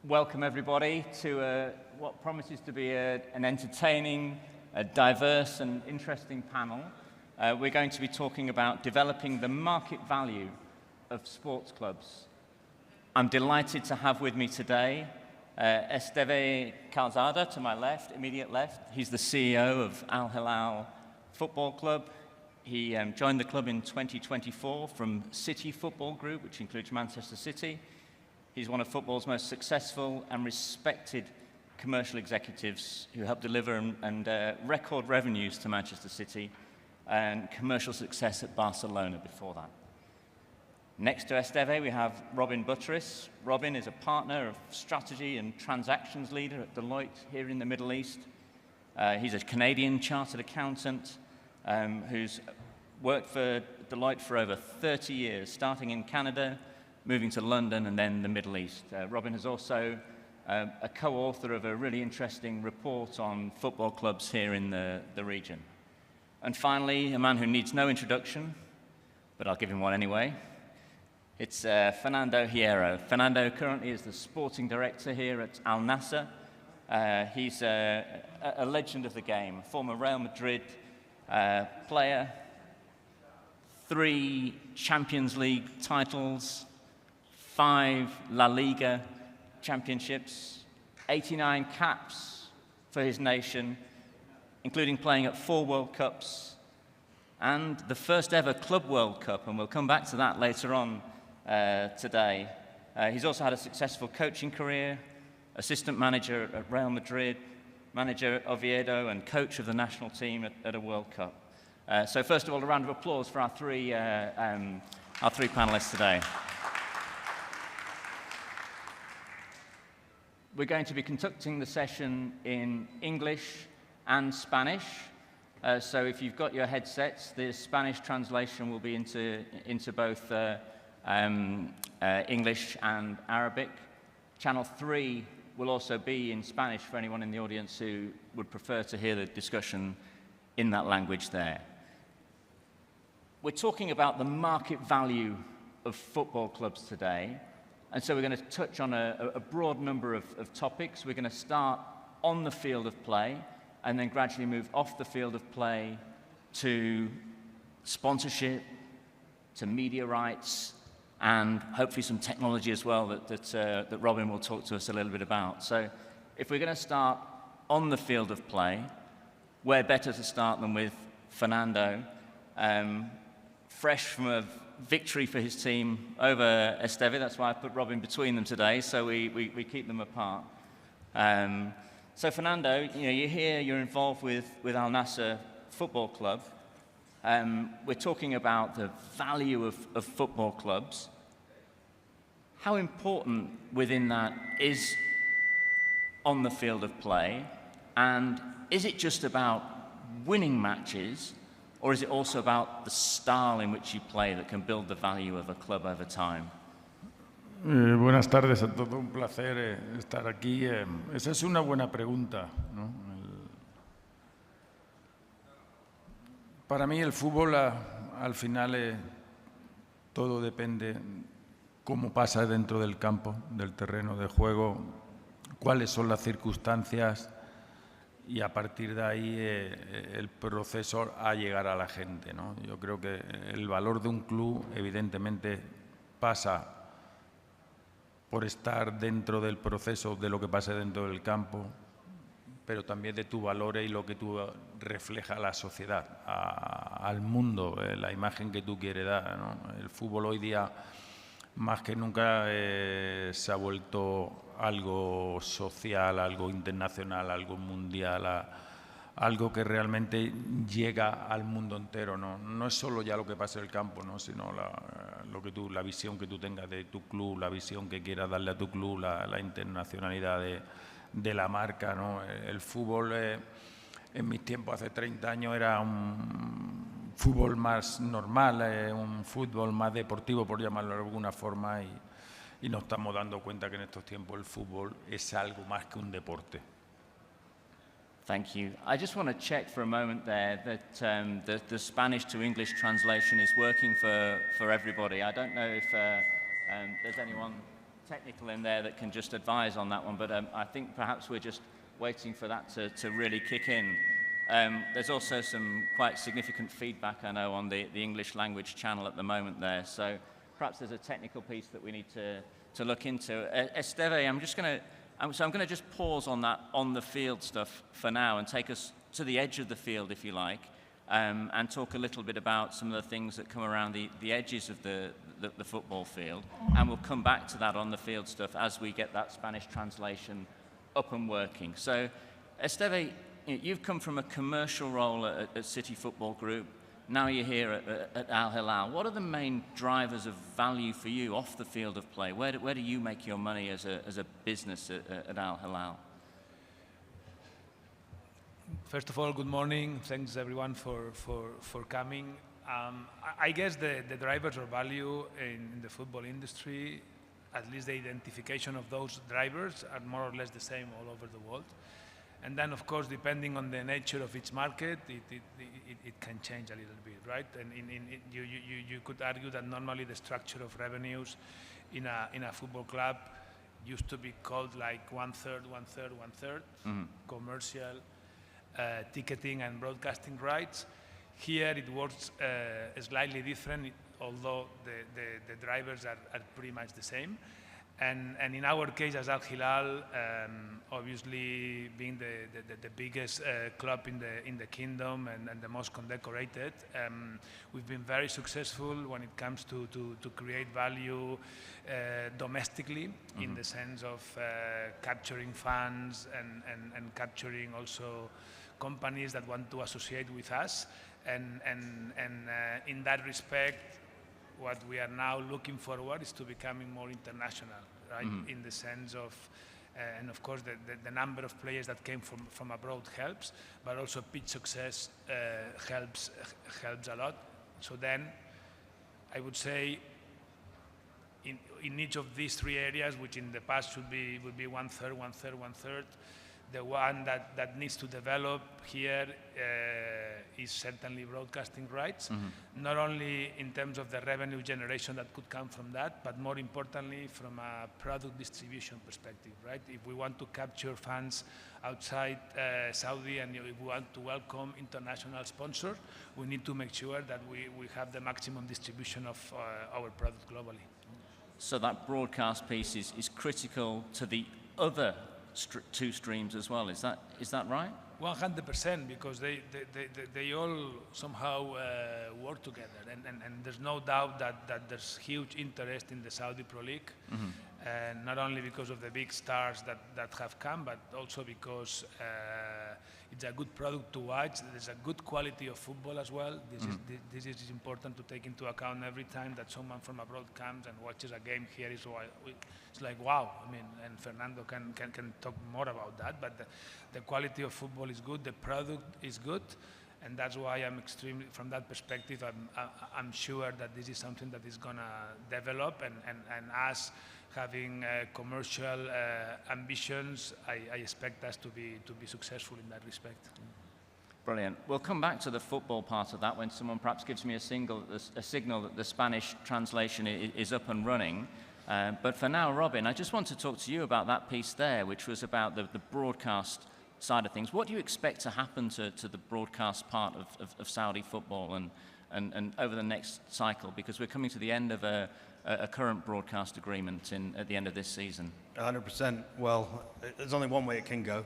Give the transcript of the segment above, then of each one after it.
welcome everybody to what promises to be an entertaining, diverse and interesting panel. We're going to be talking about developing the market value of sports clubs. I'm delighted to have with me today Esteve Calzada to my left, immediate left. He's the CEO of Al Hilal Football Club. He joined the club in 2024 from City Football Group, which includes Manchester City. He's one of football's most successful and respected commercial executives who helped deliver and record revenues to Manchester City and commercial success at Barcelona before that. Next to Esteve, we have Robin Butteris. Robin is a partner of strategy and transactions leader at Deloitte here in the Middle East. He's a Canadian chartered accountant who's worked for Deloitte for over 30 years, starting in Canada, moving to London and then the Middle East. Robin is also a co-author of a really interesting report on football clubs here in the region. And finally, a man who needs no introduction, but I'll give him one anyway. It's Fernando Hierro. Fernando currently is the sporting director here at Al-Nassr. He's a legend of the game, a former Real Madrid player, 3 Champions League titles, 5 La Liga championships, 89 caps for his nation, including playing at 4 World Cups and the first ever Club World Cup, and we'll come back to that later on today. He's also had a successful coaching career, assistant manager at Real Madrid, manager of Oviedo, and coach of the national team at a World Cup. So first of all, a round of applause for our three panelists today. We're going to be conducting the session in English and Spanish. So if you've got your headsets, the Spanish translation will be into both English and Arabic. Channel 3 will also be in Spanish for anyone in the audience who would prefer to hear the discussion in that language there. We're talking about the market value of football clubs today. And so we're going to touch on a broad number of topics. We're going to start on the field of play and then gradually move off the field of play to sponsorship, to media rights, and hopefully some technology as well that Robin will talk to us a little bit about. So if we're going to start on the field of play, where better to start than with Fernando, fresh from a victory for his team over Esteve. That's why I put Robin between them today, so we keep them apart. So Fernando, you're here, you're involved with Al-Nassr Football Club. We're talking about the value of football clubs. How important within that is on the field of play? And is it just about winning matches, or is it also about the style in which you play that can build the value of a club over time? Buenas tardes a todos, un placer estar aquí. Esa es una buena pregunta, ¿no? Para mí el fútbol al final todo depende cómo pasa dentro del campo, del terreno de juego, cuáles son las circunstancias y a partir de ahí el proceso a llegar a la gente, ¿no? Yo creo que el valor de un club evidentemente pasa por estar dentro del proceso de lo que pasa dentro del campo, pero también de tus valores y lo que tú refleja a la sociedad, al mundo, la imagen que tú quieres dar, ¿no? El fútbol hoy día más que nunca se ha vuelto algo social, algo internacional, algo mundial, algo que realmente llega al mundo entero, ¿no? No es solo ya lo que pasa en el campo, ¿no? Sino la visión que tú tengas de tu club, la visión que quieras darle a tu club, la internacionalidad de la marca, ¿no? El fútbol en mis tiempos, hace 30 años, era un fútbol más normal, un fútbol más deportivo, por llamarlo de alguna forma, y nos estamos dando cuenta que en estos tiempos el fútbol es algo más que un deporte. Thank you. I just want to check for a moment there that the Spanish to English translation is working for everybody. I don't know if there's anyone technical in there that can just advise on that one, but I think perhaps we're just waiting for that to really kick in. There's also some quite significant feedback, I know, on the English language channel at the moment there, so perhaps there's a technical piece that we need to look into. Esteve, I'm going to just pause on that on the field stuff for now and take us to the edge of the field, if you like, and talk a little bit about some of the things that come around the edges of the football field, and we'll come back to that on the field stuff as we get that Spanish translation up and working. So, Esteve, you've come from a commercial role at City Football Group. Now you're here at Al Hilal. What are the main drivers of value for you off the field of play? Where do you make your money as a business at Al Hilal? First of all, good morning. Thanks everyone for coming. I guess the drivers of value in the football industry, at least the identification of those drivers, are more or less the same all over the world. And then, of course, depending on the nature of each market, it can change a little bit, right? And you could argue that normally the structure of revenues in a football club used to be called like one-third, commercial, ticketing and broadcasting rights. Here it works slightly different, although the drivers are pretty much the same. And in our case, as Al Hilal, obviously being the biggest club in the kingdom and the most condecorated, we've been very successful when it comes to create value domestically, in the sense of capturing funds and capturing also companies that want to associate with us. And in that respect, what we are now looking forward is to becoming more international, right? In the sense of, and of course the number of players that came from abroad helps, but also pitch success helps a lot. So then I would say in each of these three areas, which in the past would be one-third, the one that needs to develop here is certainly broadcasting rights, not only in terms of the revenue generation that could come from that, but more importantly from a product distribution perspective, right? If we want to capture fans outside Saudi and if we want to welcome international sponsors, we need to make sure that we have the maximum distribution of our product globally. So that broadcast piece is critical to the other two streams as well. Is that right? 100%, because they all somehow work together, and there's no doubt that there's huge interest in the Saudi Pro League, and not only because of the big stars that have come, but also because it's a good product to watch. There's a good quality of football as well. This is important to take into account every time that someone from abroad comes and watches a game here. It's like, wow. I mean, and Fernando can talk more about that, but the quality of football is good, the product is good, and that's why I'm extremely, from that perspective, I'm sure that this is something that is going to develop, and us having commercial ambitions, I expect us to be successful in that respect. Brilliant. We'll come back to the football part of that when someone perhaps gives me a signal that the Spanish translation is up and running. But for now, Robin, I just want to talk to you about that piece there, which was about the broadcast side of things. What do you expect to happen to the broadcast part of Saudi football and over the next cycle? Because we're coming to the end of a current broadcast agreement at the end of this season. 100%. Well, there's only one way it can go,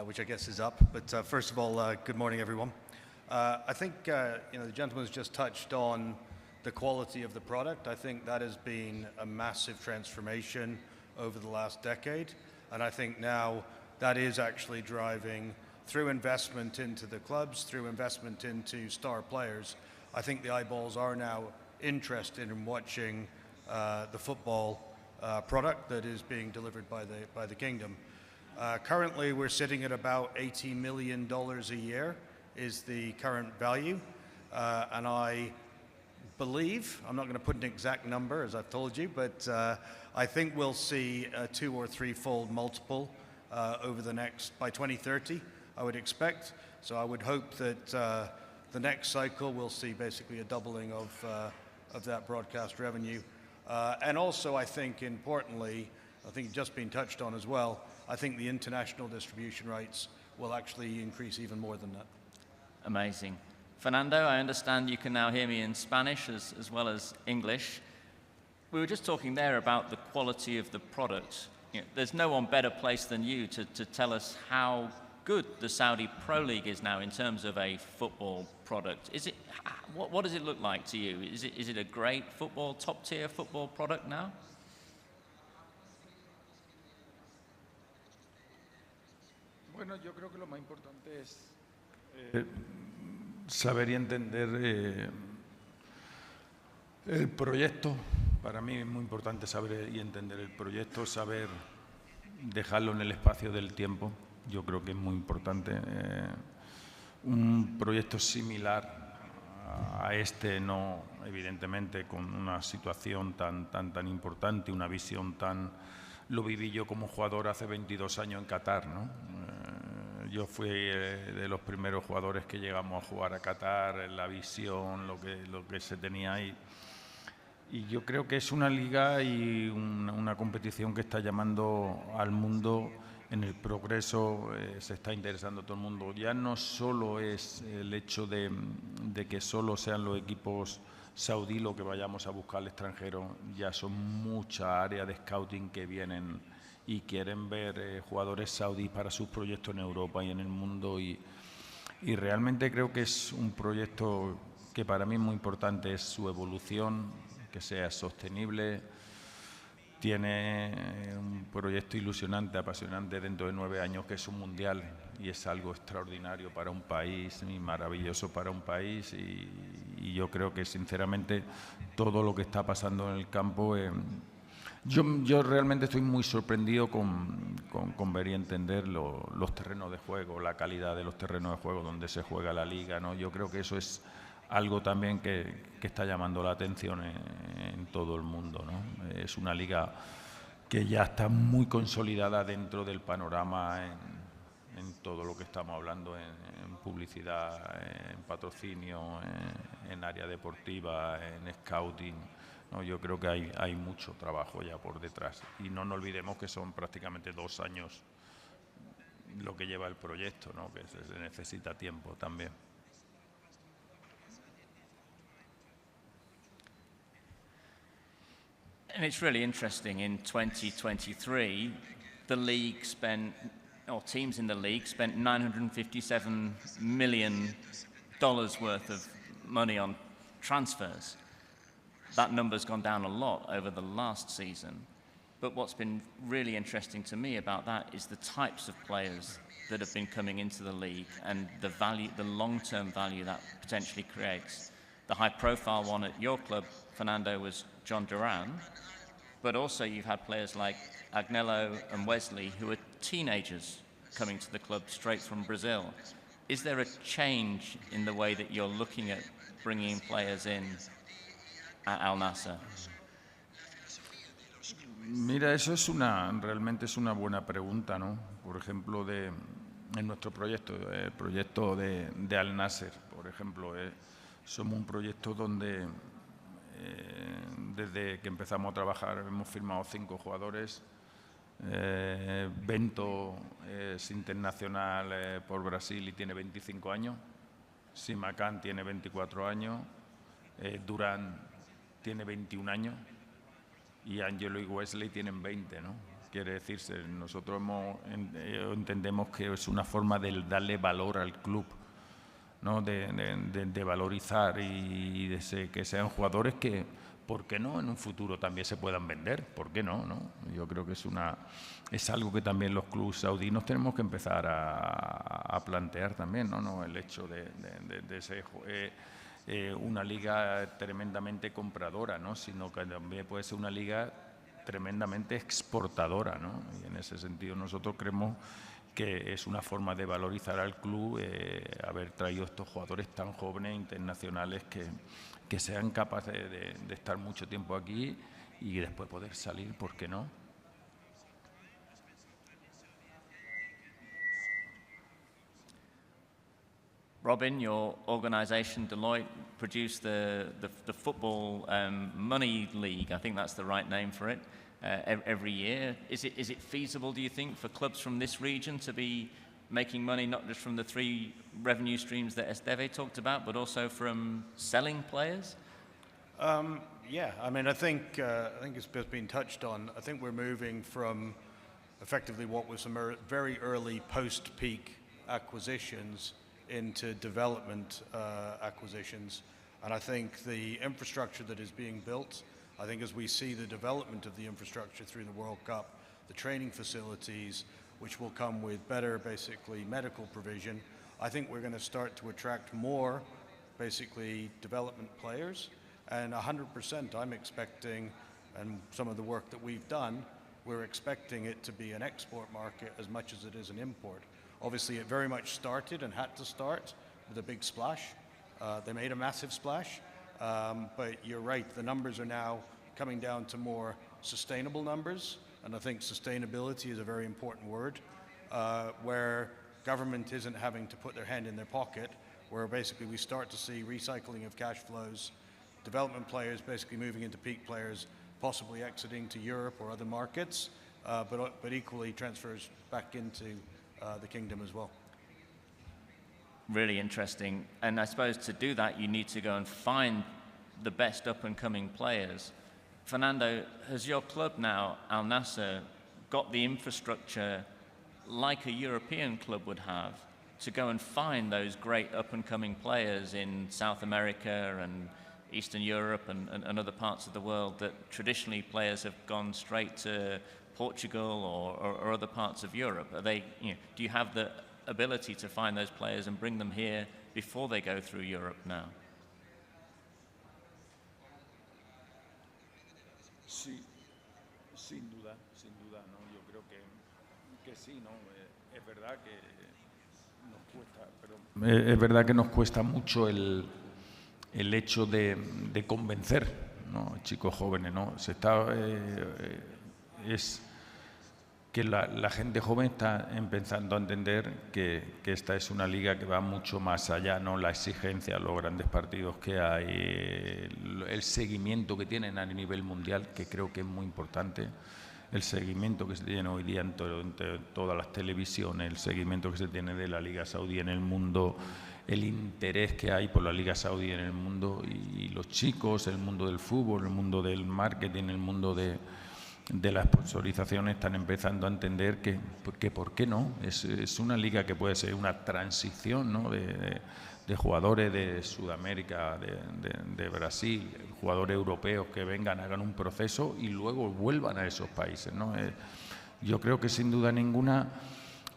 which I guess is up. But first of all, good morning, everyone. I think the gentleman's just touched on the quality of the product. I think that has been a massive transformation over the last decade, and I think now that is actually driving, through investment into the clubs, through investment into star players. I think the eyeballs are now interested in watching the football product that is being delivered by the kingdom. Currently, we're sitting at about $80 million a year is the current value, and I believe, I'm not going to put an exact number as I've told you, but I think we'll see a 2- or 3-fold multiple over by 2030, I would expect. So I would hope that the next cycle we'll see basically a doubling of that broadcast revenue. And also, I think, importantly, I think just been touched on as well, I think the international distribution rights will actually increase even more than that. Amazing. Fernando, I understand you can now hear me in Spanish as well as English. We were just talking there about the quality of the product. You know, there's no one better placed than you to tell us how good the Saudi Pro League is now in terms of a football product. Is it, what does it look like to you? Is it a great football, top-tier football product now? Bueno, yo creo que lo más importante es saber y entender el proyecto. Para mí es muy importante saber y entender el proyecto, saber dejarlo en el espacio del tiempo. Yo creo que es muy importante. Un proyecto similar a este, no, evidentemente, con una situación tan importante, una visión tan... Lo viví yo como jugador hace 22 años en Qatar, ¿no? Yo fui de los primeros jugadores que llegamos a jugar a Qatar, la visión, lo que se tenía ahí. Y yo creo que es una liga y una competición que está llamando al mundo en el progreso, se está interesando todo el mundo. Ya no solo es el hecho de que solo sean los equipos saudí lo que vayamos a buscar al extranjero, ya son muchas áreas de scouting que vienen y quieren ver jugadores saudíes para sus proyectos en Europa y en el mundo. Y realmente creo que es un proyecto que para mí es muy importante, es su evolución, que sea sostenible. Tiene un proyecto ilusionante, apasionante dentro de 9 años, que es un mundial, y es algo extraordinario para un país y maravilloso para un país. Y yo creo que, sinceramente, todo lo que está pasando en el campo, yo realmente estoy muy sorprendido con ver y entender los terrenos de juego, la calidad de los terrenos de juego donde se juega la liga, ¿no? Yo creo que eso es algo también que está llamando la atención en todo el mundo, ¿no? Es una liga que ya está muy consolidada dentro del panorama en todo lo que estamos hablando, en publicidad, en patrocinio, en área deportiva, en scouting, ¿no? Yo creo que hay mucho trabajo ya por detrás. Y no nos olvidemos que son prácticamente 2 años lo que lleva el proyecto, ¿no? Que se necesita tiempo también. And it's really interesting, in 2023, the league spent, or teams in the league spent $957 million worth of money on transfers. That number's gone down a lot over the last season. But what's been really interesting to me about that is the types of players that have been coming into the league and the value, the long-term value that potentially creates. The high-profile one at your club, Fernando, was John Duran, but also you've had players like Agnello and Wesley who are teenagers coming to the club straight from Brazil. Is there a change in the way that you're looking at bringing players in at Al-Nassr? Mira, eso realmente es una buena pregunta, ¿no? Por ejemplo, en nuestro proyecto, el proyecto de Al-Nassr, por ejemplo, somos un proyecto donde desde que empezamos a trabajar hemos firmado 5 jugadores. Bento es internacional por Brasil y tiene 25 años. Simakan tiene 24 años. Durán tiene 21 años. Y Angelo y Wesley tienen 20, ¿no? Quiere decirse, nosotros entendemos que es una forma de darle valor al club, ¿no? De valorizar y de que sean jugadores que, ¿por qué no?, en un futuro también se puedan vender. ¿Por qué no? Yo creo que es algo que también los clubes saudinos tenemos que empezar a plantear también, ¿no? El hecho de ser una liga tremendamente compradora, ¿no? Sino que también puede ser una liga tremendamente exportadora, ¿no? Y en ese sentido nosotros creemos que es una forma de valorizar al club haber traído estos jugadores tan jóvenes internacionales que sean capaces de estar mucho tiempo aquí y después poder salir, ¿por qué no? Robin, your organization, Deloitte, produced the football money league. I think that's the right name for it, every year. Is it feasible, do you think, for clubs from this region to be making money not just from the 3 revenue streams that Esteve talked about, but also from selling players? Yeah, I mean, I think it's been touched on. I think we're moving from effectively what was some very early post-peak acquisitions into development acquisitions. And I think the infrastructure that is being built, I think as we see the development of the infrastructure through the World Cup, the training facilities, which will come with better, basically, medical provision, I think we're going to start to attract more, basically, development players. And 100% I'm expecting, and some of the work that we've done, we're expecting it to be an export market as much as it is an import. Obviously, it very much started and had to start with a big splash. They made a massive splash, but you're right, the numbers are now coming down to more sustainable numbers, and I think sustainability is a very important word, where government isn't having to put their hand in their pocket, where basically we start to see recycling of cash flows, development players basically moving into peak players, possibly exiting to Europe or other markets, but equally transfers back into the kingdom as well. Really interesting. And I suppose to do that, you need to go and find the best up-and-coming players. Fernando, has your club now, Al-Nassr, got the infrastructure like a European club would have to go and find those great up-and-coming players in South America and Eastern Europe and other parts of the world that traditionally players have gone straight to Portugal or other parts of Europe? Are they, do you have the ability to find those players and bring them here before they go through Europe now? Sí, sin duda, ¿no? Yo creo que sí, ¿no? Es verdad que nos cuesta, pero es verdad que nos cuesta mucho el hecho de convencer, ¿no? Chicos jóvenes, ¿no? Es que la gente joven está empezando a entender que esta es una liga que va mucho más allá, ¿no? La exigencia, los grandes partidos que hay, el seguimiento que tienen a nivel mundial, que creo que es muy importante, el seguimiento que se tiene hoy día en todas las televisiones, el seguimiento que se tiene de la Liga Saudí en el mundo, el interés que hay por la Liga Saudí en el mundo, y los chicos, el mundo del fútbol, el mundo del marketing, el mundo de la sponsorización están empezando a entender que ¿por qué no? Es una liga que puede ser una transición, ¿no? de jugadores de Sudamérica, de Brasil, jugadores europeos que vengan, hagan un proceso y luego vuelvan a esos países, ¿no? Yo creo que sin duda ninguna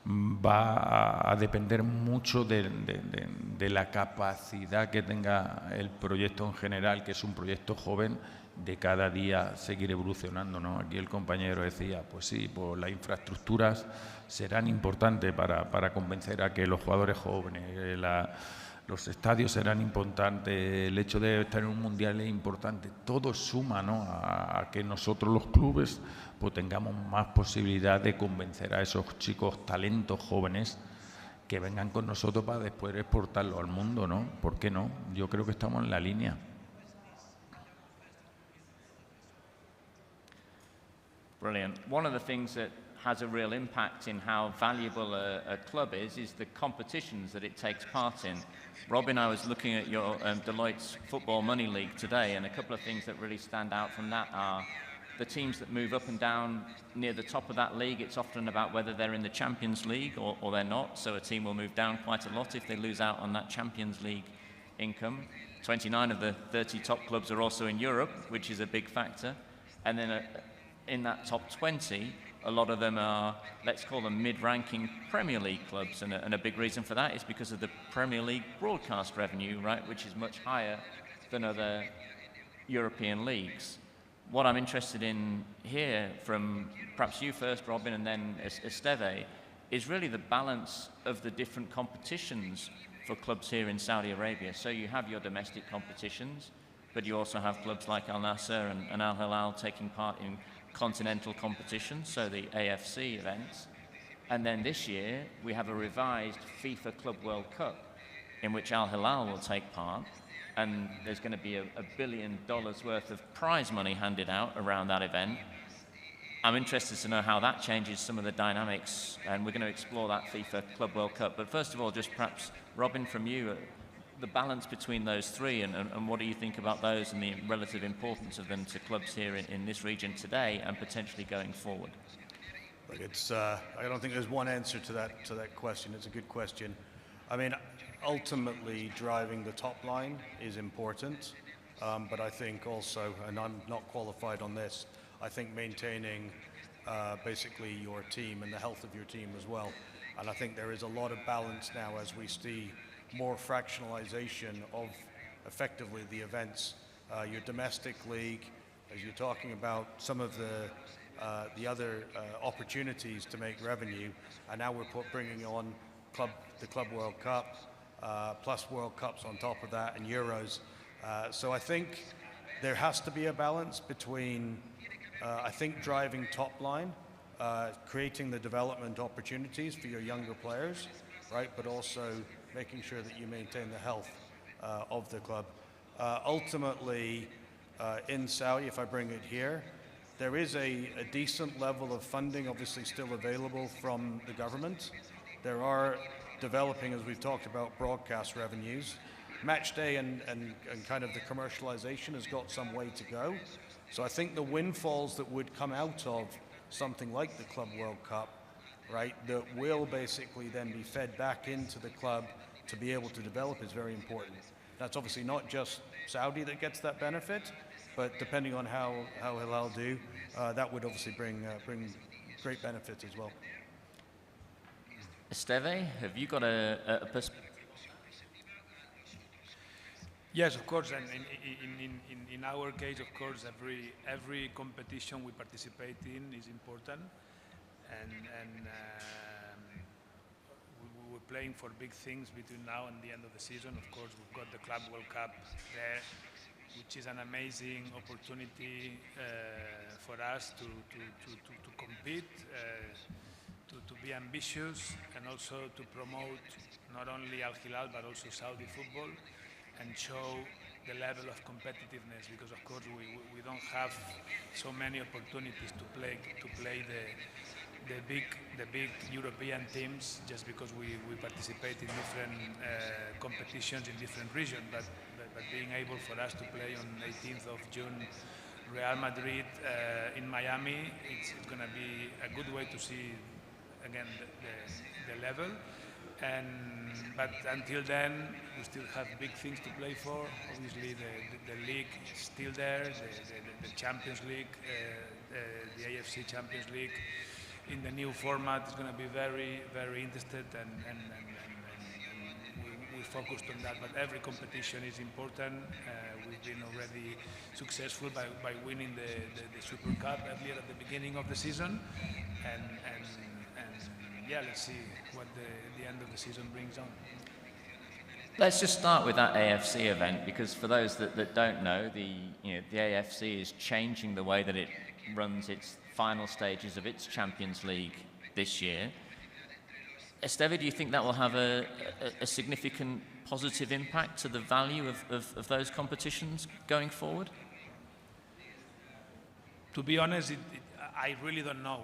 va a depender mucho de la capacidad que tenga el proyecto en general, que es un proyecto joven, de cada día seguir evolucionando, ¿no? Aquí el compañero decía, pues sí, pues las infraestructuras serán importantes para convencer a que los jugadores jóvenes, los estadios serán importantes, el hecho de estar en un mundial es importante, todo suma, ¿no? a que nosotros los clubes pues tengamos más posibilidad de convencer a esos chicos, talentos jóvenes, que vengan con nosotros para después exportarlo al mundo, ¿no? ¿Por qué no? Yo creo que estamos en la línea. Brilliant. One of the things that has a real impact in how valuable a club is the competitions that it takes part in. Robin, I was looking at your Deloitte's Football Money League today, and a couple of things that really stand out from that are the teams that move up and down near the top of that league. It's often about whether they're in the Champions League or they're not, so a team will move down quite a lot if they lose out on that Champions League income. 29 of the 30 top clubs are also in Europe, which is a big factor. And then in that top 20, a lot of them are, let's call them mid-ranking Premier League clubs, and a big reason for that is because of the Premier League broadcast revenue, right, which is much higher than other European leagues. What I'm interested in here, from perhaps you first, Robin, and then Esteve, is really the balance of the different competitions for clubs here in Saudi Arabia. So you have your domestic competitions, but you also have clubs like Al-Nassr and Al Hilal taking part in continental competitions, so the AFC events. And then this year, we have a revised FIFA Club World Cup, in which Al Hilal will take part, and there's going to be $1 billion worth of prize money handed out around that event. I'm interested to know how that changes some of the dynamics, and we're going to explore that FIFA Club World Cup. But first of all, just perhaps, Robin, from you, the balance between those three, and what do you think about those and the relative importance of them to clubs here in this region today and potentially going forward? Look, it's, I don't think there's one answer to that question. It's a good question. I mean, ultimately, driving the top line is important, but I think also, and I'm not qualified on this, I think maintaining basically your team and the health of your team as well. And I think there is a lot of balance now as we see more fractionalization of effectively the events. Your domestic league, as you're talking about some of the other opportunities to make revenue, and now we're bringing on the Club World Cup, plus World Cups on top of that, and Euros. So I think there has to be a balance between, I think, driving top line, creating the development opportunities for your younger players, right? But also making sure that you maintain the health of the club. Ultimately, in Saudi, if I bring it here, there is a decent level of funding obviously still available from the government. There are developing, as we've talked about, broadcast revenues. Match day and kind of the commercialization has got some way to go. So I think the windfalls that would come out of something like the Club World Cup, right, that will basically then be fed back into the club to be able to develop is very important. That's obviously not just Saudi that gets that benefit, but depending on how Hilal do, that would obviously bring great benefits as well. Esteve, have you got a perspective? Yes, of course, and in our case, of course, every competition we participate in is important, and we're playing for big things between now and the end of the season. Of course, we've got the Club World Cup there, which is an amazing opportunity for us to compete, to be ambitious, and also to promote not only Al Hilal but also Saudi football, and show the level of competitiveness, because of course we don't have so many opportunities to play the big European teams just because we participate in different competitions in different regions, but being able for us to play on 18th of June Real Madrid in Miami, it's going to be a good way to see again the level. But until then, we still have big things to play for. Obviously, the league is still there, the Champions League, the AFC Champions League. In the new format, is going to be very, very interested, and we focused on that. But every competition is important. We've been already successful by winning the Super Cup earlier at the beginning of the season, and yeah, let's see what the end of the season brings on. Let's just start with that AFC event, because for those that don't know, the AFC is changing the way that it runs its final stages of its Champions League this year. Esteve, do you think that will have a significant positive impact to the value of those competitions going forward? To be honest, I really don't know.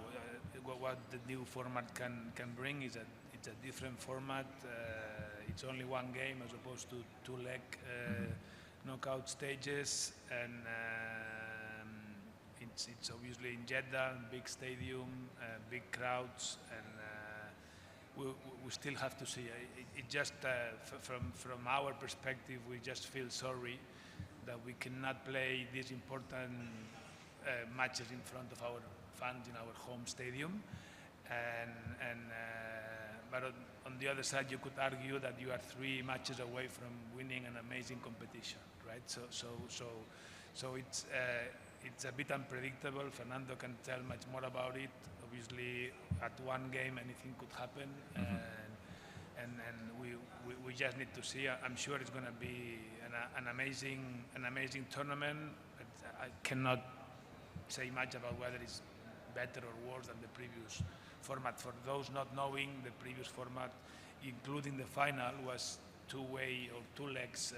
What the new format can bring is it's a different format. It's only one game as opposed to two-leg knockout stages, and it's obviously in Jeddah, big stadium, big crowds, and we still have to see. It just from our perspective, we just feel sorry that we cannot play these important matches in front of our fans in our home stadium, but on the other side, you could argue that you are 3 matches away from winning an amazing competition, right? So it's a bit unpredictable. Fernando can tell much more about it. Obviously, at one game, anything could happen, and we just need to see. I'm sure it's going to be an amazing tournament. But I cannot say much about whether it's better or worse than the previous format. For those not knowing, the previous format, including the final, was two-way or two legs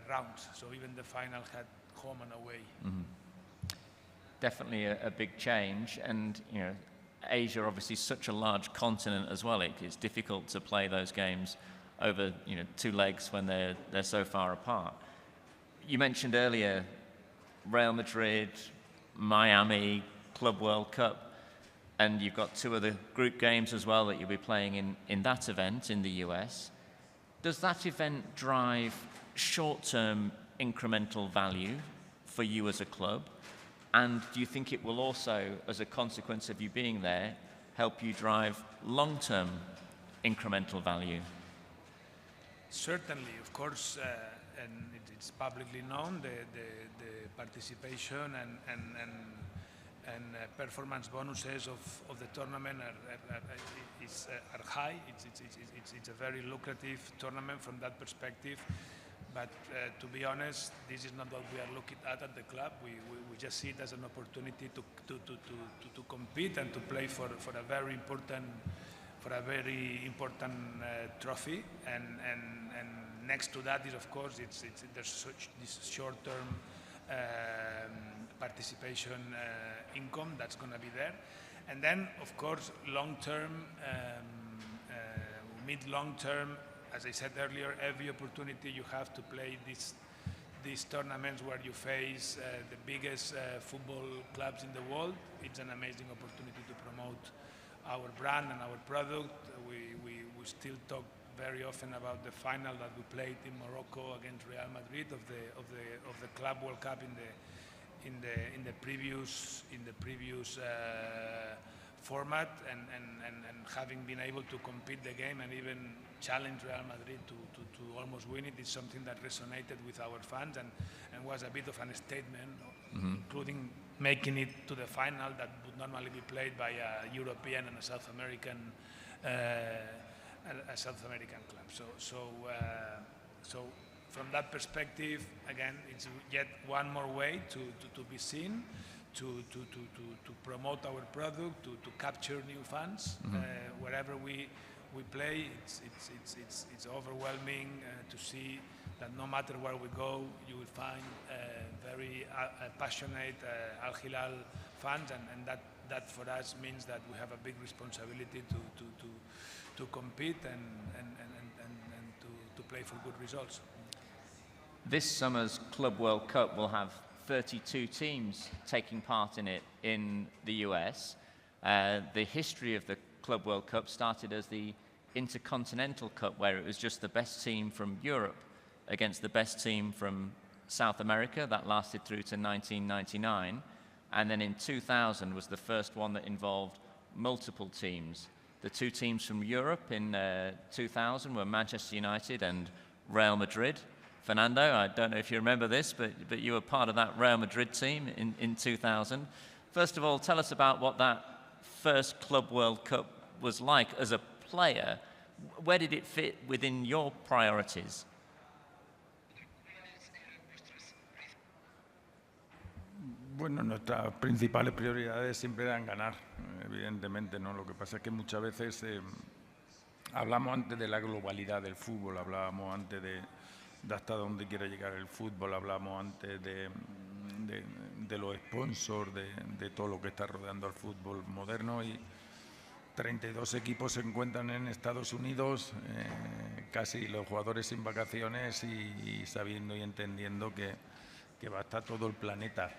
rounds. So even the final had home and away. Definitely a big change, and you know, Asia obviously such a large continent as well. It's difficult to play those games over two legs when they're so far apart. You mentioned earlier Real Madrid, Miami, Club World Cup, and you've got two other group games as well that you'll be playing in that event in the US. Does that event drive short-term incremental value for you as a club? And do you think it will also, as a consequence of you being there, help you drive long-term incremental value? Certainly, of course, and it's publicly known, the participation and performance bonuses of the tournament are high. It's a very lucrative tournament from that perspective. But to be honest, this is not what we are looking at the club. We just see it as an opportunity to compete and to play for a very important trophy. And next to that is, of course, there's this short-term participation income that's going to be there. And then, of course, long-term, mid-long-term, as I said earlier, every opportunity you have to play these tournaments where you face the biggest football clubs in the world, it's an amazing opportunity to promote our brand and our product. We still talk very often about the final that we played in Morocco against Real Madrid of the Club World Cup in the previous format, and having been able to compete the game and even challenge Real Madrid to almost win it is something that resonated with our fans and was a bit of a statement, including making it to the final that would normally be played by a European and a South American club. So from that perspective, again, it's yet one more way to be seen, to promote our product, to capture new fans. Wherever we play, it's overwhelming to see that no matter where we go, you will find very passionate Al Hilal fans, and that for us means that we have a big responsibility to compete and to play for good results. This summer's Club World Cup will have 32 teams taking part in it in the US. The history of the Club World Cup started as the Intercontinental Cup, where it was just the best team from Europe against the best team from South America. That lasted through to 1999. And then in 2000 was the first one that involved multiple teams. The two teams from Europe in 2000 were Manchester United and Real Madrid. Fernando, I don't know if you remember this, but you were part of that Real Madrid team in 2000. First of all, tell us about what that first Club World Cup was like as a player. Where did it fit within your priorities? Bueno, nuestras principales prioridades siempre eran ganar, evidentemente, ¿no? Lo que pasa es que muchas veces hablamos antes de la globalidad del fútbol, hablábamos antes de hasta dónde quiere llegar el fútbol, hablamos antes de los sponsors, de todo lo que está rodeando al fútbol moderno, y 32 equipos se encuentran en Estados Unidos, casi los jugadores sin vacaciones y sabiendo y entendiendo que va a estar todo el planeta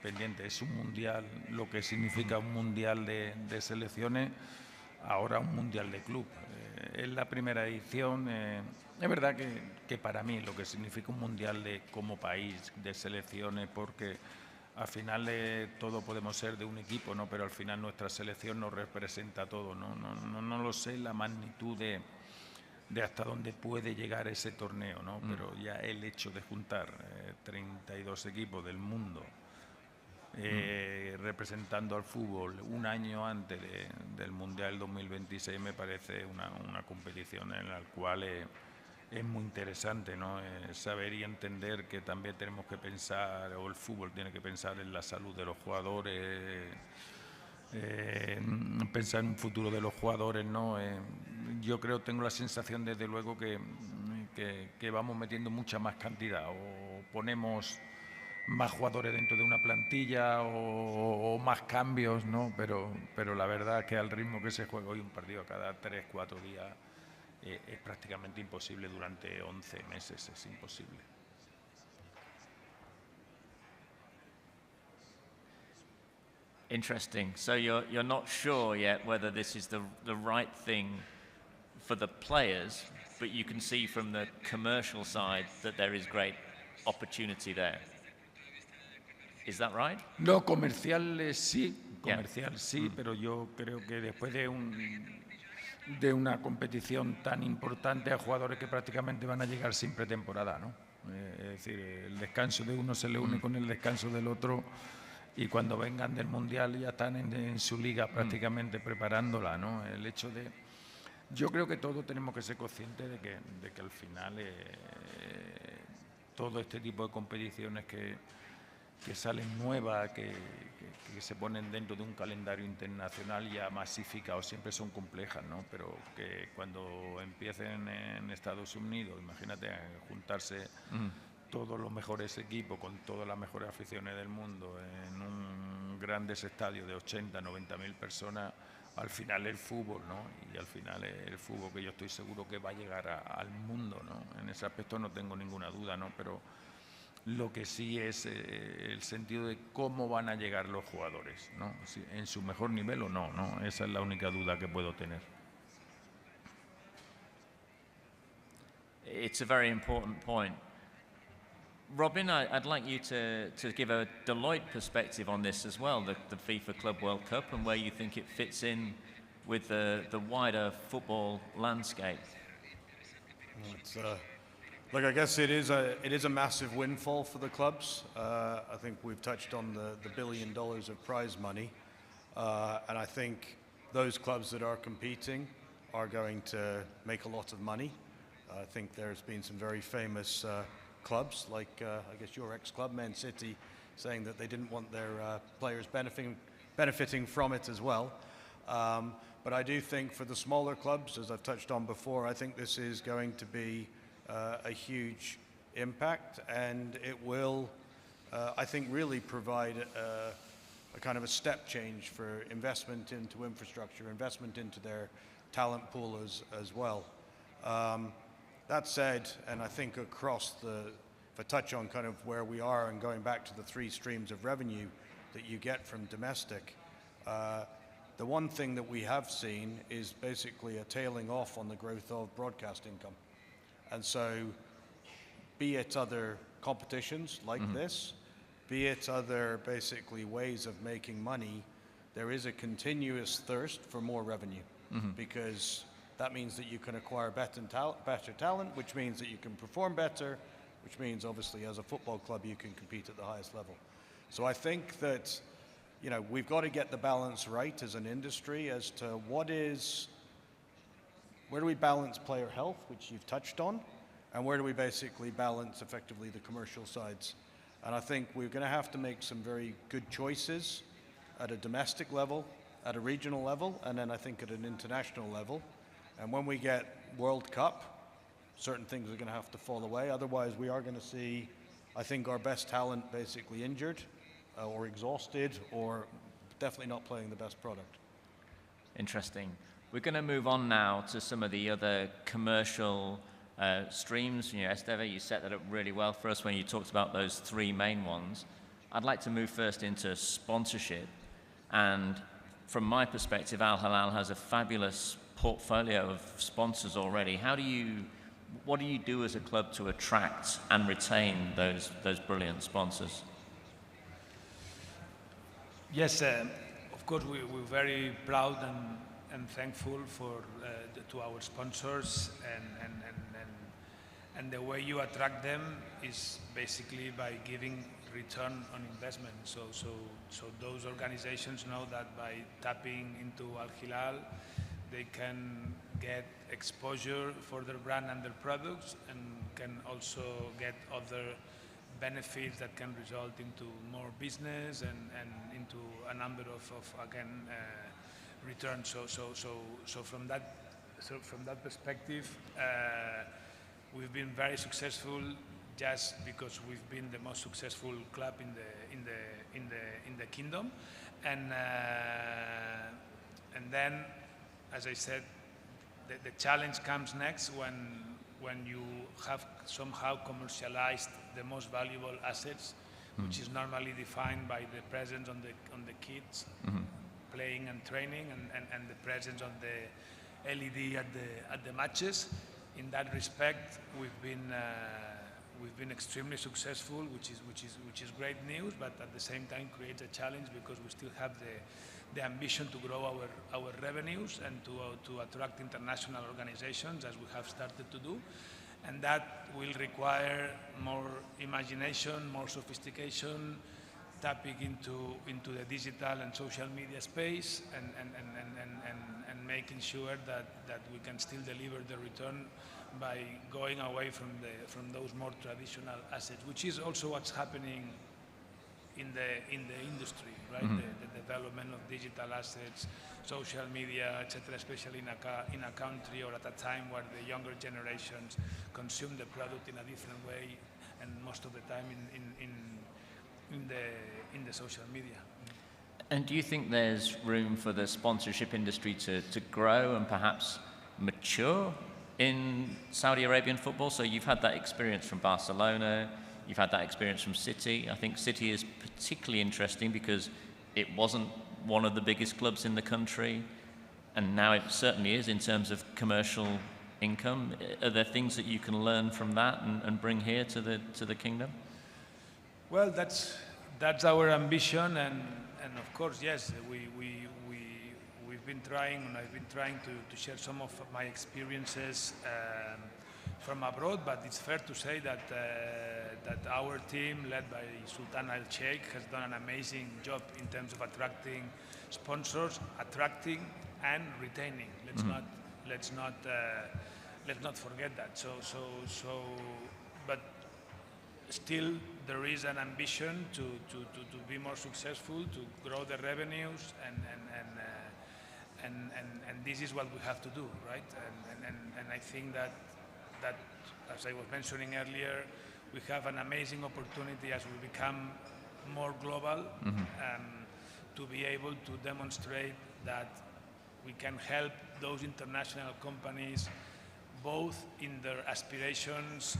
pendiente. Es un mundial, lo que significa un mundial de selecciones, ahora un mundial de club. Es la primera edición. Es verdad que para mí lo que significa un mundial como país de selecciones, porque al final todos podemos ser de un equipo, ¿no? Pero al final nuestra selección nos representa a todos, ¿no? No lo sé la magnitud de hasta dónde puede llegar ese torneo, ¿no? Pero ya el hecho de juntar 32 equipos del mundo representando al fútbol un año antes del Mundial 2026 me parece una competición en la cual es muy interesante, ¿no? Saber y entender que también tenemos que pensar, o el fútbol tiene que pensar en la salud de los jugadores, pensar en un futuro de los jugadores, ¿no? Yo tengo la sensación desde luego que vamos metiendo mucha más cantidad o ponemos más jugadores dentro de una plantilla o más cambios, ¿no? Pero la verdad es que al ritmo que se juega hoy un partido cada 3-4 días es prácticamente imposible durante 11 meses, es imposible. Interesting. So you're not sure yet whether this is the right thing for the players, but you can see from the commercial side that there is great opportunity there. Is that right? No, comercial sí, pero yo creo que después de una competición tan importante a jugadores que prácticamente van a llegar sin pretemporada, ¿no? Es decir, el descanso de uno se le une con el descanso del otro y cuando vengan del Mundial ya están en su liga prácticamente preparándola, ¿no? El hecho de... Yo creo que todos tenemos que ser conscientes de que al final todo este tipo de competiciones que salen nuevas, que se ponen dentro de un calendario internacional ya masificado, siempre son complejas, ¿no? Pero que cuando empiecen en Estados Unidos, imagínate juntarse todos los mejores equipos con todas las mejores aficiones del mundo en un grandes estadios de 80-90.000 personas, al final el fútbol, ¿no? Y al final el fútbol que yo estoy seguro que va a llegar al mundo, ¿no? En ese aspecto no tengo ninguna duda, ¿no? Pero lo que sí es el sentido de cómo van a llegar los jugadores, ¿no? Si en su mejor nivel o no, ¿no? Esa es la única duda que puedo tener. It's a very important point. Robin, I'd like you to give a Deloitte perspective on this as well, the FIFA Club World Cup, and where you think it fits in with the wider football landscape. Look, I guess it is a massive windfall for the clubs. I think we've touched on the $1 billion of prize money, and I think those clubs that are competing are going to make a lot of money. I think there's been some very famous clubs, like I guess your ex-club, Man City, saying that they didn't want their players benefiting from it as well. But I do think for the smaller clubs, as I've touched on before, I think this is going to be a huge impact, and it will, I think, really provide a kind of a step change for investment into infrastructure, investment into their talent pool as well. That said, and I think across if I touch on kind of where we are and going back to the 3 streams of revenue that you get from domestic, the one thing that we have seen is basically a tailing off on the growth of broadcast income. And so, be it other competitions like this, be it other basically ways of making money, there is a continuous thirst for more revenue because that means that you can acquire better talent, which means that you can perform better, which means obviously as a football club you can compete at the highest level. So I think that, you know, we've got to get the balance right as an industry as to where do we balance player health, which you've touched on, and where do we basically balance effectively the commercial sides. And I think we're going to have to make some very good choices at a domestic level, at a regional level, and then I think at an international level. And when we get World Cup, certain things are going to have to fall away. Otherwise, we are going to see, I think, our best talent basically injured or exhausted or definitely not playing the best product. Interesting. We're going to move on now to some of the other commercial streams. You know, Esteve, you set that up really well for us when you talked about those 3 main ones. I'd like to move first into sponsorship. And from my perspective, Al Hilal has a fabulous portfolio of sponsors already. What do you do as a club to attract and retain those brilliant sponsors? Yes, of course, we're very proud and thankful to our sponsors, and the way you attract them is basically by giving return on investment. So those organizations know that by tapping into Al Hilal, they can get exposure for their brand and their products, and can also get other benefits that can result into more business and into a number of again, returns. So from that perspective, we've been very successful just because we've been the most successful club in the kingdom, and then, as I said, the challenge comes next when you have somehow commercialized the most valuable assets, which is normally defined by the presence on the kids playing and training, and the presence on the LED at the matches. In that respect, we've been extremely successful, which is great news, but at the same time creates a challenge because we still have the ambition to grow our revenues and to attract international organizations, as we have started to do. And that will require more imagination, more sophistication, tapping into the digital and social media space, and making sure that we can still deliver the return by going away from those more traditional assets, which is also what's happening in the industry, right? The development of digital assets, social media, etc., especially in a country or at a time where the younger generations consume the product in a different way, and most of the time in the social media. And do you think there's room for the sponsorship industry to grow and perhaps mature in Saudi Arabian football? So you've had that experience from Barcelona, you've had that experience from City. I think City is particularly interesting because it wasn't one of the biggest clubs in the country, and now it certainly is in terms of commercial income. Are there things that you can learn from that and bring here to the kingdom? Well, that's our ambition, and of course, yes, we've been trying, and I've been trying to share some of my experiences from abroad, but it's fair to say that our team, led by Sultan Al Sheikh, has done an amazing job in terms of attracting sponsors, attracting and retaining. Let's not forget that. So, but still, there is an ambition to be more successful, to grow the revenues, and this is what we have to do, right? And I think that, as I was mentioning earlier, we have an amazing opportunity as we become more global, to be able to demonstrate that we can help those international companies both in their aspirations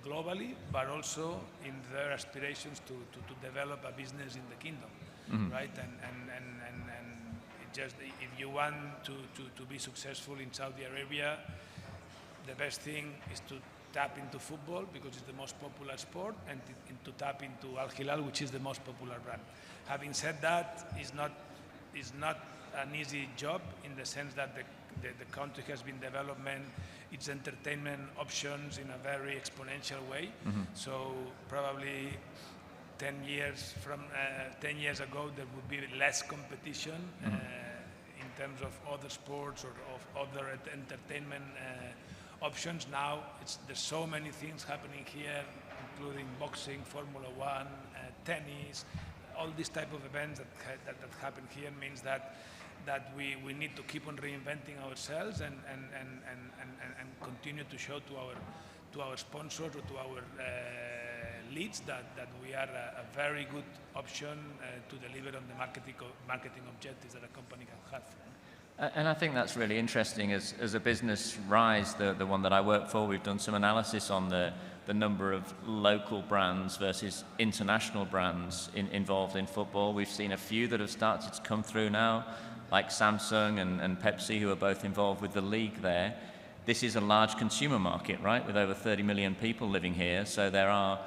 globally, but also in their aspirations to develop a business in the kingdom, right? And it just, if you want to be successful in Saudi Arabia, the best thing is to tap into football because it's the most popular sport, and to tap into Al Hilal, which is the most popular brand. Having said that, it's not an easy job in the sense that the country has been developing its entertainment options in a very exponential way. So probably 10 years ago, there would be less competition in terms of other sports or of other entertainment options. Now there's so many things happening here, including boxing, Formula One, tennis. All these type of events that happen here means that we need to keep on reinventing ourselves and continue to show to our sponsors or to our leads that we are a very good option to deliver on the marketing objectives that a company can have. And I think that's really interesting. As a business, Rise, the one that I work for, we've done some analysis on the number of local brands versus international brands involved in football. We've seen a few that have started to come through now, like Samsung and Pepsi, who are both involved with the league there. This is a large consumer market, right, with over 30 million people living here. So there are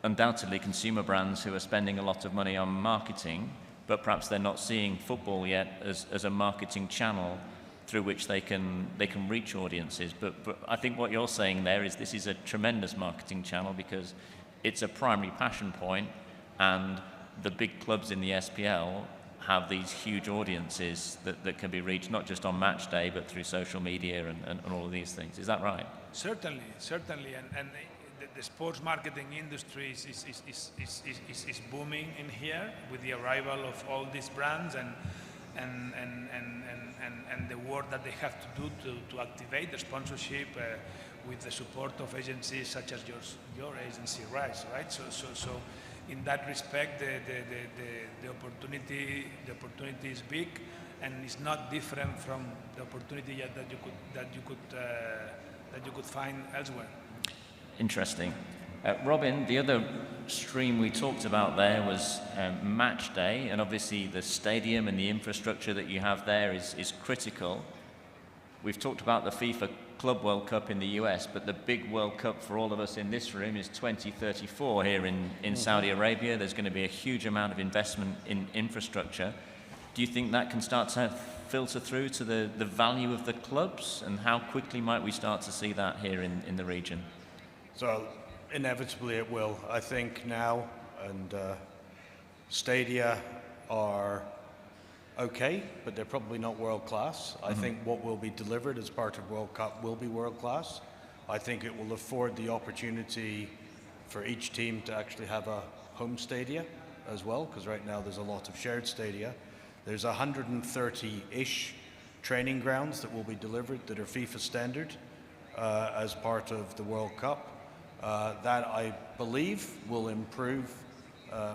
undoubtedly consumer brands who are spending a lot of money on marketing, but perhaps they're not seeing football yet as a marketing channel through which they can reach audiences. But I think what you're saying there is this is a tremendous marketing channel because it's a primary passion point, and the big clubs in the SPL have these huge audiences that can be reached not just on match day but through social media and all of these things. Is that right? Certainly. And the sports marketing industry is booming in here with the arrival of all these brands and the work that they have to do to activate the sponsorship with the support of agencies such as your agency, Rise, right? So in that respect, the opportunity is big, and it's not different from the opportunity that you could find elsewhere. Interesting. Robin, the other stream we talked about there was match day, and obviously the stadium and the infrastructure that you have there is critical. We've talked about the FIFA Club World Cup in the US, but the big World Cup for all of us in this room is 2034 here in Saudi Arabia. There's going to be a huge amount of investment in infrastructure. Do you think that can start to filter through to the value of the clubs, and how quickly might we start to see that here in the region? So inevitably it will. I think now, and stadia are okay, but they're probably not world class. I think what will be delivered as part of World Cup will be world class. I think it will afford the opportunity for each team to actually have a home stadia as well, because right now there's a lot of shared stadia. There's 130-ish training grounds that will be delivered that are FIFA standard as part of the World Cup. That, I believe, will improve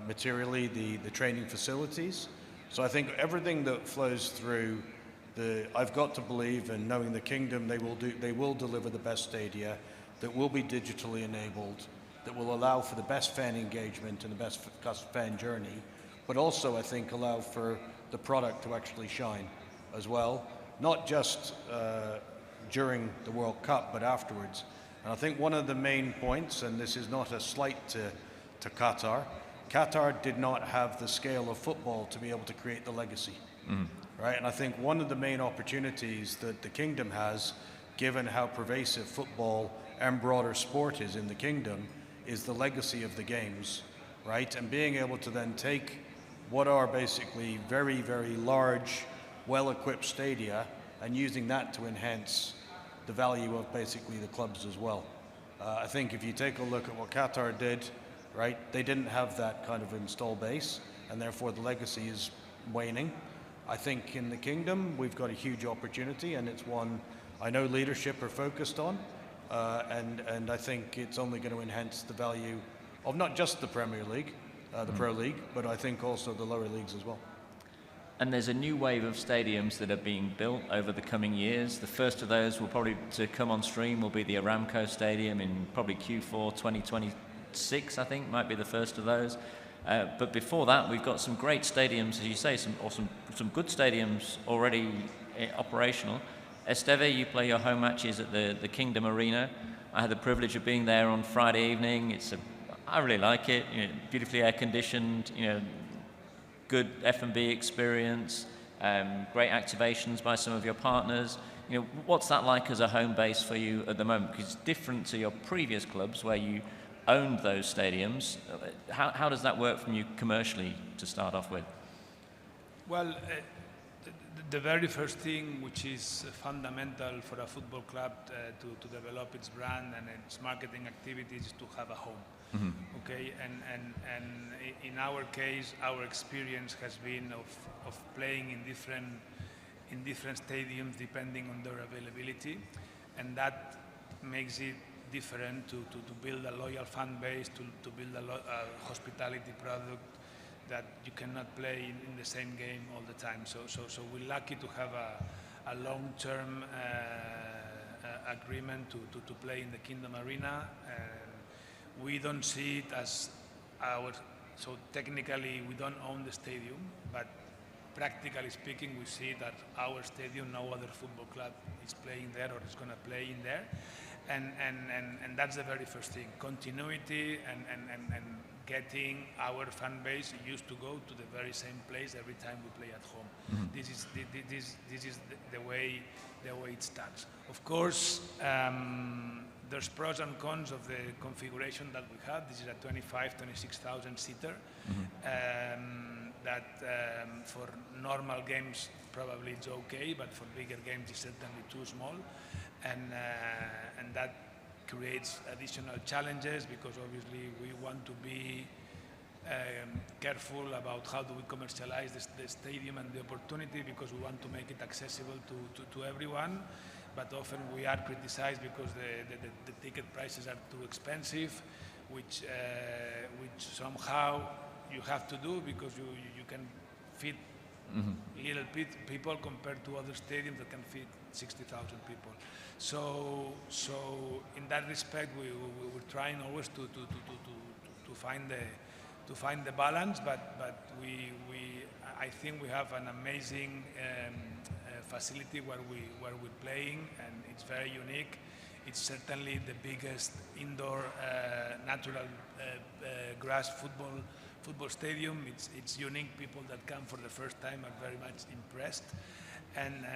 materially the training facilities. So I think everything that flows through I've got to believe, and knowing the kingdom, they will deliver the best stadia that will be digitally enabled, that will allow for the best fan engagement and the best fan journey, but also I think allow for the product to actually shine as well, not just during the World Cup, but afterwards. And I think one of the main points, and this is not a slight to Qatar, Qatar did not have the scale of football to be able to create the legacy, right? And I think one of the main opportunities that the kingdom has, given how pervasive football and broader sport is in the kingdom, is the legacy of the games, right? And being able to then take what are basically very, very large, well-equipped stadia and using that to enhance the value of basically the clubs as well. I think if you take a look at what Qatar did, right, they didn't have that kind of install base, and therefore the legacy is waning. I think in the kingdom we've got a huge opportunity, and it's one I know leadership are focused on, and I think it's only going to enhance the value of not just the Premier League, the Pro League, but I think also the lower leagues as well. And there's a new wave of stadiums that are being built over the coming years. The first of those will probably to come on stream will be the Aramco Stadium in probably Q4 2026, I think, might be the first of those. But before that, we've got some great stadiums, as you say, some good stadiums already operational. Esteve, you play your home matches at the Kingdom Arena. I had the privilege of being there on Friday evening. I really like it. You know, beautifully air conditioned. You know, good F&B experience. Great activations by some of your partners. You know, what's that like as a home base for you at the moment? Because it's different to your previous clubs where you owned those stadiums. How does that work from you commercially to start off with? Well, the very first thing which is fundamental for a football club to develop its brand and its marketing activities is to have a home. Okay, and in our case, our experience has been of playing in different stadiums depending on their availability, and that makes it different to build a loyal fan base, to build a hospitality product that you cannot play in the same game all the time. So we're lucky to have a long-term agreement to play in the Kingdom Arena. We don't see it as so technically we don't own the stadium, but practically speaking, we see that our stadium, no other football club is playing there or is going to play in there. And that's the very first thing, continuity and getting our fan base used to go to the very same place every time we play at home. This is the way it starts. Of course, there's pros and cons of the configuration that we have. This is a 26,000 seater that for normal games probably it's okay, but for bigger games it's certainly too small, and that creates additional challenges because obviously we want to be careful about how do we commercialize the stadium and the opportunity because we want to make it accessible to everyone. But often we are criticized because the ticket prices are too expensive, which somehow you have to do because you can fit little people compared to other stadiums that can fit 60,000 people. So in that respect, we're trying always to find the balance, but I think we have an amazing facility where we're playing, and it's very unique. It's certainly the biggest indoor natural grass football stadium. It's unique. People that come for the first time are very much impressed. And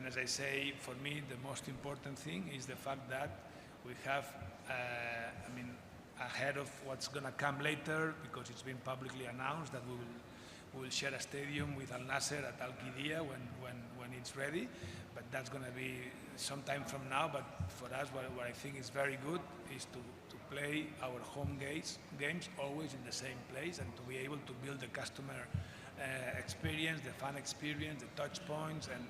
as I say, for me, the most important thing is the fact that we have, ahead of what's going to come later, because it's been publicly announced that we will share a stadium with Al-Nassr at Al-Qidiyah when it's ready. But that's going to be some time from now. But for us, what I think is very good is to play our home games always in the same place and to be able to build the customer experience, the fan experience, the touch points, and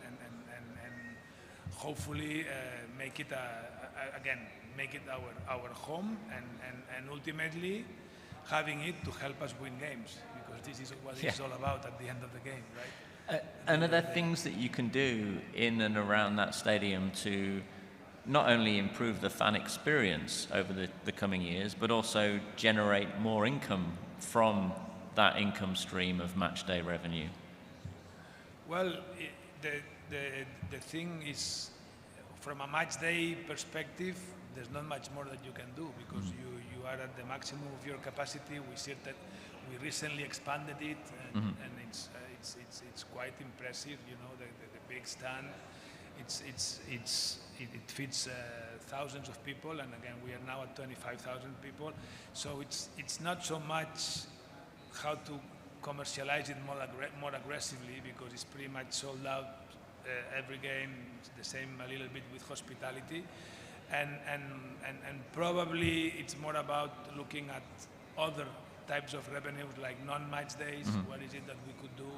hopefully make it make it our home, and ultimately having it to help us win games, because this is what it's all about at the end of the game, right? And are there things that you can do in and around that stadium to not only improve the fan experience over the coming years, but also generate more income from that income stream of match day revenue? Well, the thing is, from a match day perspective, there's not much more that you can do because you are at the maximum of your capacity. We see that we recently expanded it, and it's quite impressive. You know, the big stand. It fits thousands of people, and again, we are now at 25,000 people. So it's not so much how to commercialize it more aggressively, because it's pretty much sold out every game. It's the same a little bit with hospitality, and probably it's more about looking at other types of revenues like non-match days. What is it that we could do?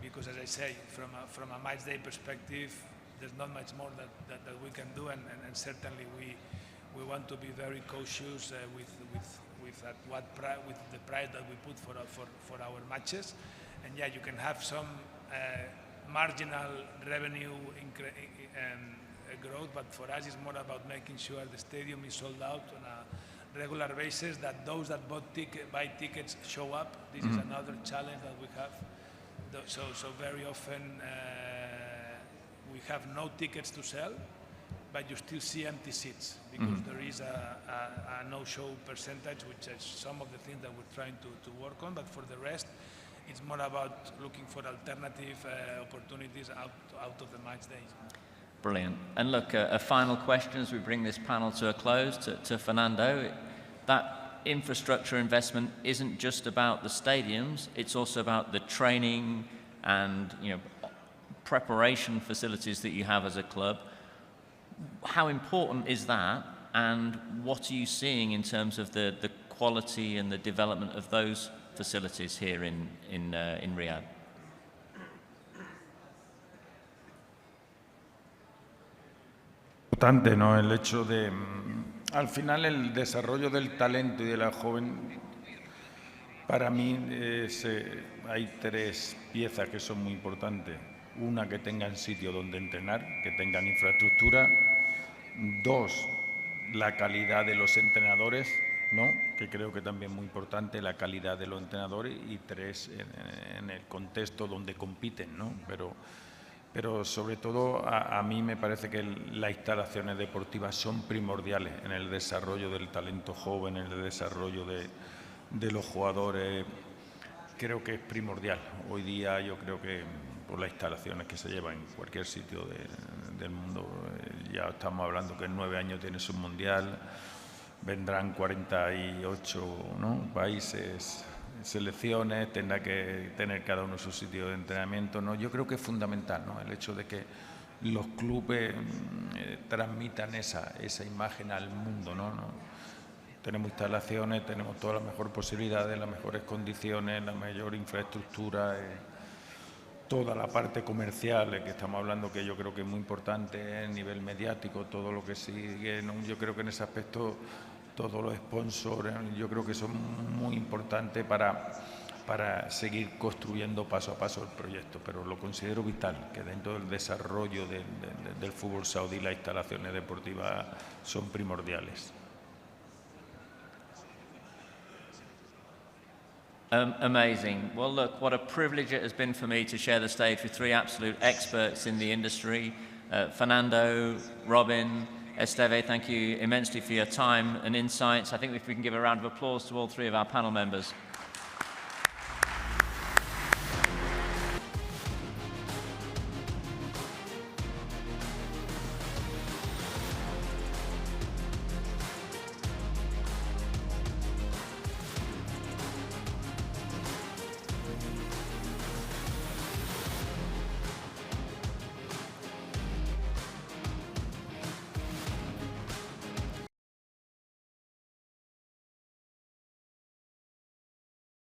Because as I say, from a match day perspective, there's not much more that we can do, and certainly we want to be very cautious with the price that we put for our matches. And yeah, you can have some marginal revenue growth, but for us it's more about making sure the stadium is sold out on a regular basis, that those that buy tickets show up. This is another challenge that we have. So very often we have no tickets to sell, but you still see empty seats because there is a no-show percentage, which is some of the things that we're trying to work on. But for the rest, it's more about looking for alternative opportunities out of the match days. Brilliant. And look, a final question as we bring this panel to a close to Fernando. That infrastructure investment isn't just about the stadiums, it's also about the training and preparation facilities that you have as a club. How important is that, and what are you seeing in terms of the quality and the development of those facilities here in Riyadh? Importante, ¿no? El hecho de, al final, el desarrollo del talento y de la joven, para mí hay tres piezas que son muy importantes. Una, que tengan sitio donde entrenar, que tengan infraestructura. Dos, la calidad de los entrenadores, ¿no? Que creo que también es muy importante, la calidad de los entrenadores. Y tres, en el contexto donde compiten, ¿no? Pero sobre todo a mí me parece que las instalaciones deportivas son primordiales en el desarrollo del talento joven, en el desarrollo de los jugadores. Creo que es primordial. Hoy día yo creo que por las instalaciones que se llevan en cualquier sitio del mundo, ya estamos hablando que en 9 años tienes un mundial, vendrán 48 países, selecciones, tendrá que tener cada uno su sitio de entrenamiento, ¿no? Yo creo que es fundamental, ¿no? El hecho de que los clubes transmitan esa imagen al mundo, ¿no? Tenemos instalaciones, tenemos todas las mejores posibilidades, las mejores condiciones, la mayor infraestructura, toda la parte comercial que estamos hablando, que yo creo que es muy importante, a nivel mediático, todo lo que sigue, ¿no? Yo creo que en ese aspecto todos los sponsors, yo creo que son muy importantes para seguir construyendo paso a paso el proyecto, pero lo considero vital, que dentro del desarrollo del fútbol saudí las instalaciones deportivas son primordiales. Amazing. Well, look, what a privilege it has been for me to share the stage with three absolute experts in the industry. Fernando, Robin, Esteve, thank you immensely for your time and insights. I think if we can give a round of applause to all three of our panel members.